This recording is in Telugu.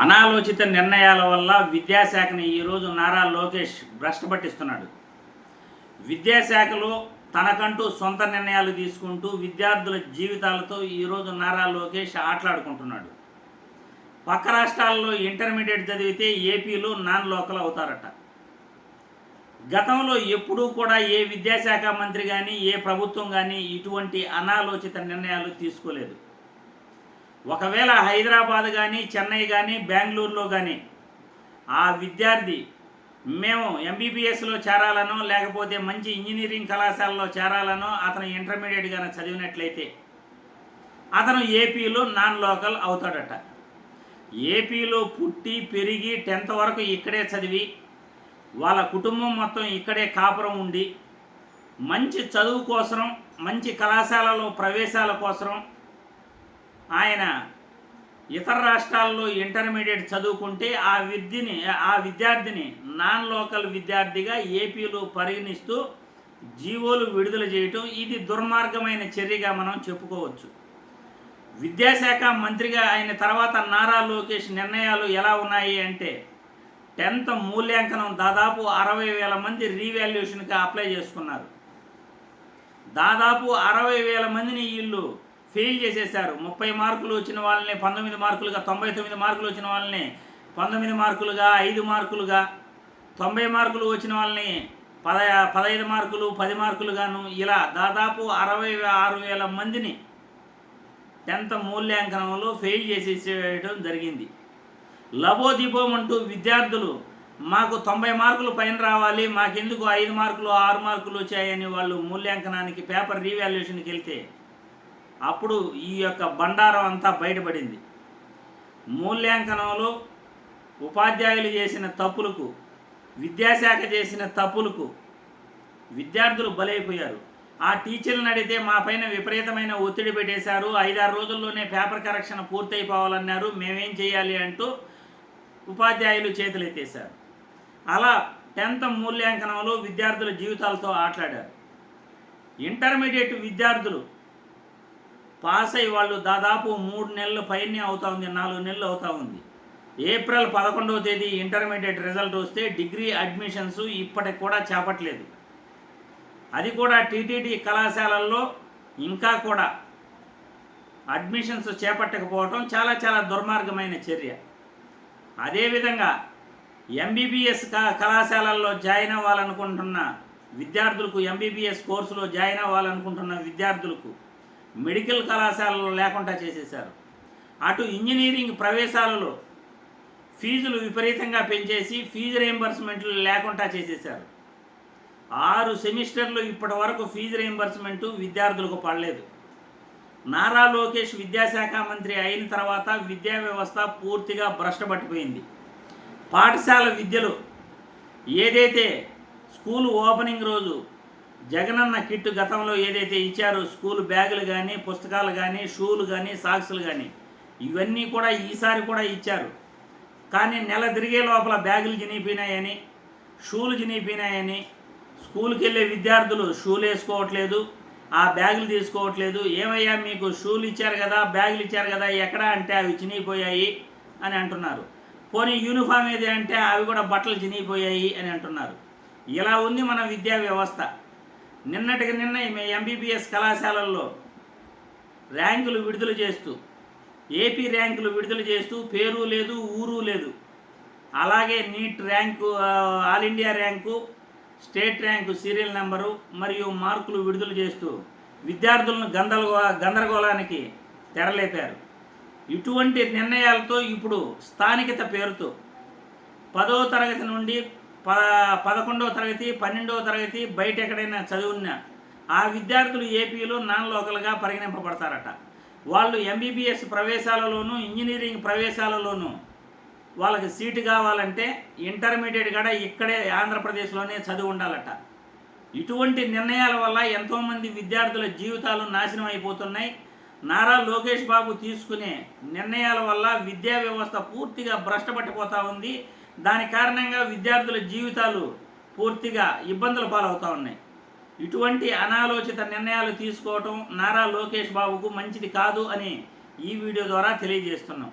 అనాలోచిత నిర్ణయాల వల్ల విద్యాశాఖని ఈరోజు నారా లోకేష్ భ్రష్టపట్టిస్తున్నాడు. విద్యాశాఖలో తనకంటూ సొంత నిర్ణయాలు తీసుకుంటూ విద్యార్థుల జీవితాలతో ఈరోజు నారా లోకేష్ ఆటలాడుకుంటున్నాడు. పక్క రాష్ట్రాల్లో ఇంటర్మీడియట్ చదివితే ఏపీలో నాన్ లోకల్ అవుతారట. గతంలో ఎప్పుడూ కూడా ఏ విద్యాశాఖ మంత్రి కానీ ఏ ప్రభుత్వం కానీ ఇటువంటి అనాలోచిత నిర్ణయాలు తీసుకోలేదు. ఒకవేళ హైదరాబాద్ కానీ చెన్నై కానీ బెంగళూరులో కానీ ఆ విద్యార్థి మేము ఎంబీబీఎస్లో చేరాలనో లేకపోతే మంచి ఇంజనీరింగ్ కళాశాలలో చేరాలనో అతను ఇంటర్మీడియట్ కానీ చదివినట్లయితే అతను ఏపీలో నాన్ లోకల్ అవుతాడట. ఏపీలో పుట్టి పెరిగి 10th వరకు ఇక్కడే చదివి వాళ్ళ కుటుంబం మొత్తం ఇక్కడే కాపురం ఉండి మంచి చదువు కోసం మంచి కళాశాలలో ప్రవేశాల కోసం ఆయన ఇతర రాష్ట్రాల్లో ఇంటర్మీడియట్ చదువుకుంటే ఆ విద్యార్థిని నాన్ లోకల్ విద్యార్థిగా ఏపీలో పరిగణిస్తూ జీవోలు విడుదల చేయటం ఇది దుర్మార్గమైన చర్యగా మనం చెప్పుకోవచ్చు. విద్యాశాఖ మంత్రిగా అయిన తర్వాత నారా లోకేష్ నిర్ణయాలు ఎలా ఉన్నాయి అంటే 10th మూల్యాంకనం దాదాపు 60,000 మంది రీవాల్యుయేషన్కి అప్లై చేసుకున్నారు. దాదాపు 60,000 మందిని వీళ్ళు ఫెయిల్ చేసేశారు. 30 మార్కులు వచ్చిన వాళ్ళని 19 మార్కులుగా, 99 మార్కులు వచ్చిన వాళ్ళని 19 మార్కులుగా, 5 మార్కులుగా, 90 మార్కులు వచ్చిన వాళ్ళని 15 మార్కులు, 10 మార్కులుగాను ఇలా దాదాపు 66,000 మందిని 10th మూల్యాంకనంలో ఫెయిల్ చేసేయడం జరిగింది. లబోదిబోం అంటూ విద్యార్థులు మాకు 90 మార్కులు పైన రావాలి, మాకెందుకు 5 మార్కులు 6 మార్కులు వచ్చాయని వాళ్ళు మూల్యాంకనానికి పేపర్ రీవాల్యుయేషన్కి వెళ్తే అప్పుడు ఈ యొక్క బండారం అంతా బయటపడింది. మూల్యాంకనంలో ఉపాధ్యాయులు చేసిన తప్పులకు, విద్యాశాఖ చేసిన తప్పులకు విద్యార్థులు బలైపోయారు. ఆ టీచర్లను అడిగితే మా పైన విపరీతమైన ఒత్తిడి పెట్టేశారు, 5-6 రోజుల్లోనే పేపర్ కరెక్షన్ పూర్తయిపోవాలన్నారు, మేమేం చేయాలి అంటూ ఉపాధ్యాయులు చేతులెత్తేశారు. అలా 10th మూల్యాంకనంలో విద్యార్థుల జీవితాలతో ఆటలాడారు. ఇంటర్మీడియట్ విద్యార్థులు పాస్ అయ్యి వాళ్ళు దాదాపు 3 నెలల పైనే అవుతా ఉంది, 4 నెలలు అవుతా ఉంది. ఏప్రిల్ 11వ తేదీ ఇంటర్మీడియట్ రిజల్ట్ వస్తే డిగ్రీ అడ్మిషన్స్ ఇప్పటికి కూడా చేపట్టలేదు. అది కూడా టీటీడీ కళాశాలల్లో ఇంకా కూడా అడ్మిషన్స్ చేపట్టకపోవడం చాలా చాలా దుర్మార్గమైన చర్య. అదేవిధంగా ఎంబీబీఎస్ కళాశాలల్లో జాయిన్ అవ్వాలనుకుంటున్న విద్యార్థులకు, ఎంబీబీఎస్ కోర్సులో జాయిన్ అవ్వాలనుకుంటున్న విద్యార్థులకు మెడికల్ కళాశాలలో లేకుండా చేసేశారు. అటు ఇంజనీరింగ్ ప్రవేశాలలో ఫీజులు విపరీతంగా పెంచేసి ఫీజు రీయింబర్స్మెంట్లు లేకుండా చేసేశారు. 6 సెమిస్టర్లు ఇప్పటి వరకు ఫీజు రీయింబర్స్మెంటు విద్యార్థులకు పడలేదు. నారా లోకేష్ విద్యాశాఖ మంత్రి అయిన తర్వాత విద్యా వ్యవస్థ పూర్తిగా భ్రష్టపట్టిపోయింది. పాఠశాల విద్యలో ఏదైతే స్కూల్ ఓపెనింగ్ రోజు జగనన్న కిట్ గతంలో ఏదైతే ఇచ్చారో స్కూల్ బ్యాగులు కానీ, పుస్తకాలు కానీ, షూలు కానీ, సాక్సులు కానీ ఇవన్నీ కూడా ఈసారి కూడా ఇచ్చారు. కానీ నెల తిరిగే లోపల బ్యాగులు చినిగిపోయినాయని, షూలు చినిగిపోయినాయని, స్కూల్కి వెళ్ళే విద్యార్థులు షూలు వేసుకోవట్లేదు, ఆ బ్యాగులు తీసుకోవట్లేదు. ఏమయ్యా మీకు షూలు ఇచ్చారు కదా, బ్యాగులు ఇచ్చారు కదా, ఎక్కడ అంటే అవి చినిగిపోయాయి అని అంటున్నారు. పోనీ యూనిఫామ్ ఏది అంటే అవి కూడా బట్టలు చినిగిపోయాయి అని అంటున్నారు. ఇలా ఉంది మన విద్యా వ్యవస్థ. నిన్నటికి నిన్న ఎంబీబీఎస్ కళాశాలల్లో ర్యాంకులు విడుదల చేస్తూ, ఏపీ ర్యాంకులు విడుదల చేస్తూ పేరు లేదు, ఊరు లేదు. అలాగే NEET rank, all India rank, state rank serial number మరియు మార్కులు విడుదల చేస్తూ విద్యార్థులను గందరగోళానికి తెరలేపారు. ఇటువంటి నిర్ణయాలతో ఇప్పుడు స్థానికత పేరుతో 10వ తరగతి నుండి 11వ తరగతి, 12వ తరగతి బయట ఎక్కడైనా చదివిన ఆ విద్యార్థులు ఏపీలో నాన్ లోకల్గా పరిగణింపబడతారట. వాళ్ళు ఎంబీబీఎస్ ప్రవేశాలలోనూ ఇంజనీరింగ్ ప్రవేశాలలోనూ వాళ్ళకి సీటు కావాలంటే ఇంటర్మీడియట్ కూడా ఇక్కడే ఆంధ్రప్రదేశ్లోనే చదివి ఉండాలట. ఇటువంటి నిర్ణయాల వల్ల ఎంతోమంది విద్యార్థుల జీవితాలు నాశనం అయిపోతున్నాయి. నారా లోకేష్ బాబు తీసుకునే నిర్ణయాల వల్ల విద్యా వ్యవస్థ పూర్తిగా భ్రష్టపట్టిపోతూ ఉంది. దాని కారణంగా విద్యార్థుల జీవితాలు పూర్తిగా ఇబ్బందుల పాలవుతూ ఉన్నాయి. ఇటువంటి అనాలోచిత నిర్ణయాలు తీసుకోవటం నారా లోకేష్ బాబుకు మంచిది కాదు అని ఈ వీడియో ద్వారా తెలియజేస్తున్నాం.